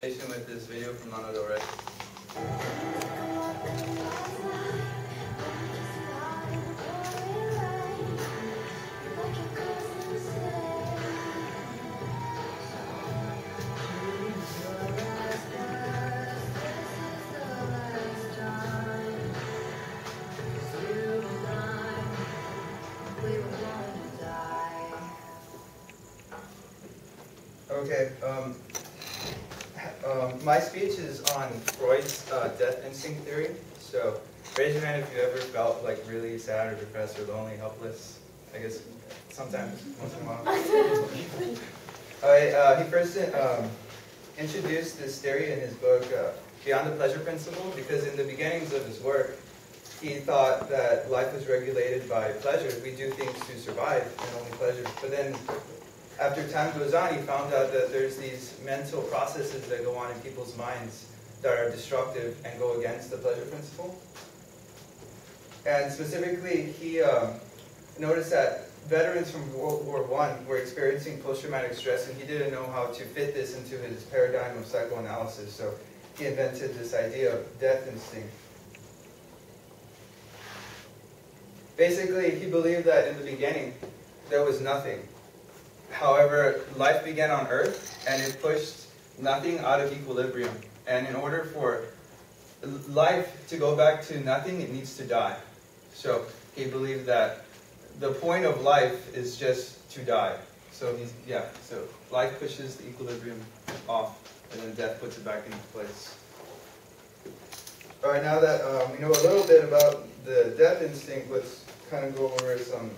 With this video from Lana Del Rey. Okay, my speech is on Freud's death instinct theory. So raise your hand if you ever felt like really sad or depressed or lonely, helpless. I guess sometimes, once in a while. He first introduced this theory in his book, Beyond the Pleasure Principle, because in the beginnings of his work, he thought that life was regulated by pleasure. We do things to survive and only pleasure. But then after time goes on, he found out that there's these mental processes that go on in people's minds that are destructive and go against the pleasure principle. And specifically, he noticed that veterans from World War I were experiencing post-traumatic stress, and he didn't know how to fit this into his paradigm of psychoanalysis, so he invented this idea of death instinct. Basically, he believed that in the beginning, there was nothing. However, life began on Earth, and it pushed nothing out of equilibrium. And in order for life to go back to nothing, it needs to die. So he believed that the point of life is just to die. So so life pushes the equilibrium off, and then death puts it back into place. All right, now that we know a little bit about the death instinct, let's kind of go over some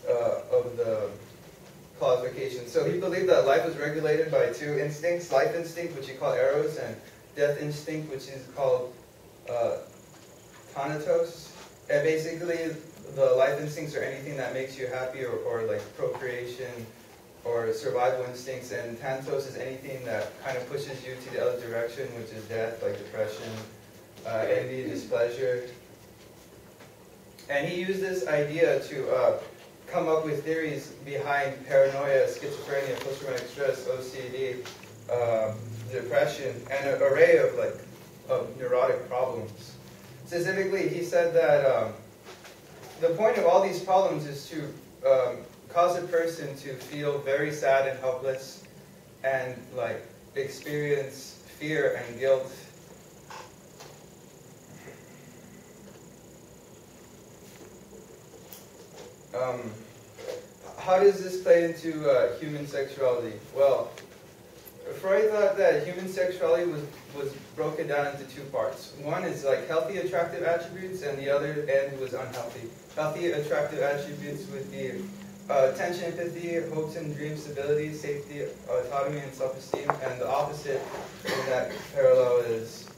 of the qualifications. So he believed that life was regulated by two instincts: life instinct, which he called eros, and death instinct, which is called thanatos. And basically, the life instincts are anything that makes you happy, or like procreation or survival instincts, and thanatos is anything that kind of pushes you to the other direction, which is death, like depression, envy, displeasure. And he used this idea to come up with theories behind paranoia, schizophrenia, post-traumatic stress, OCD, depression, and an array of neurotic problems. Specifically, he said that the point of all these problems is to cause a person to feel very sad and helpless, and like experience fear and guilt. How does this play into human sexuality? Well, Freud thought that human sexuality was broken down into two parts. One is like healthy, attractive attributes, and the other end was unhealthy. Healthy, attractive attributes would be attention, empathy, hopes and dreams, stability, safety, autonomy, and self-esteem. And the opposite in that parallel is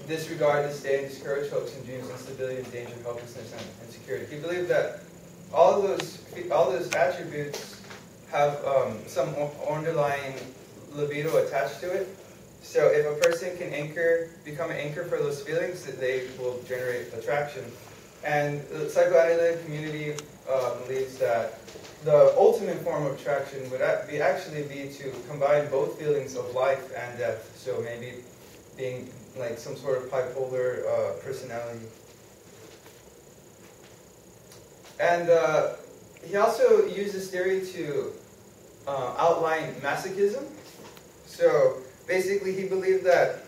disregard, disdain, discourage, hopes and dreams, instability, danger, helplessness, and insecurity. He believed that all those attributes have some underlying libido attached to it. So if a person can become an anchor for those feelings, that they will generate attraction. And the psychoanalytic community believes that the ultimate form of attraction would actually be to combine both feelings of life and death. So maybe being like some sort of bipolar personality. And he also used this theory to outline masochism. So basically, he believed that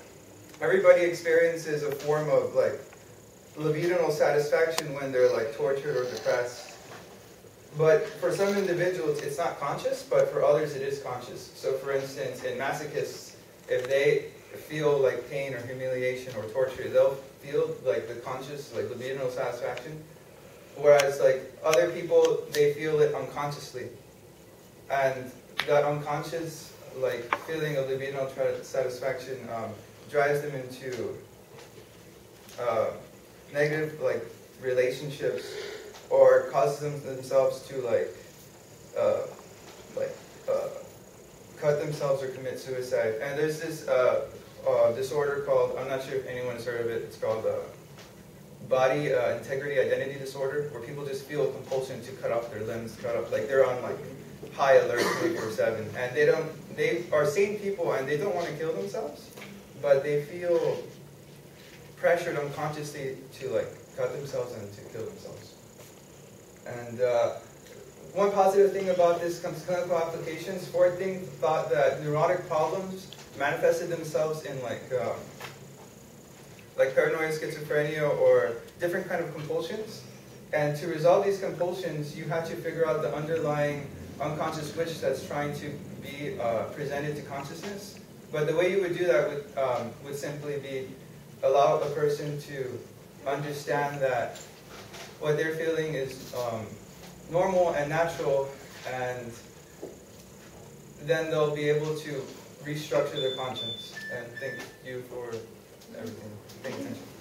everybody experiences a form of like libidinal satisfaction when they're like tortured or depressed. But for some individuals, it's not conscious, but for others, it is conscious. So for instance, in masochists, if they feel like pain or humiliation or torture, they'll feel like the conscious, like libidinal satisfaction. Whereas like other people, they feel it unconsciously. And that unconscious like feeling of libidinal satisfaction drives them into negative like relationships, or causes themselves to cut themselves or commit suicide. And there's this disorder called, I'm not sure if anyone has heard of it, it's called body integrity identity disorder, where people just feel a compulsion to cut off their limbs, like they're on like high alert 24/7, and they are sane people and they don't want to kill themselves, but they feel pressured unconsciously to like cut themselves and to kill themselves. And one positive thing about this comes to clinical applications. Freud thought that neurotic problems manifested themselves in like paranoia, schizophrenia, or different kind of compulsions. And to resolve these compulsions, you have to figure out the underlying unconscious switch that's trying to be presented to consciousness. But the way you would do that would simply be allow a person to understand that what they're feeling is normal and natural, and then they'll be able to restructure their conscience. And thank you for everything. Paying attention.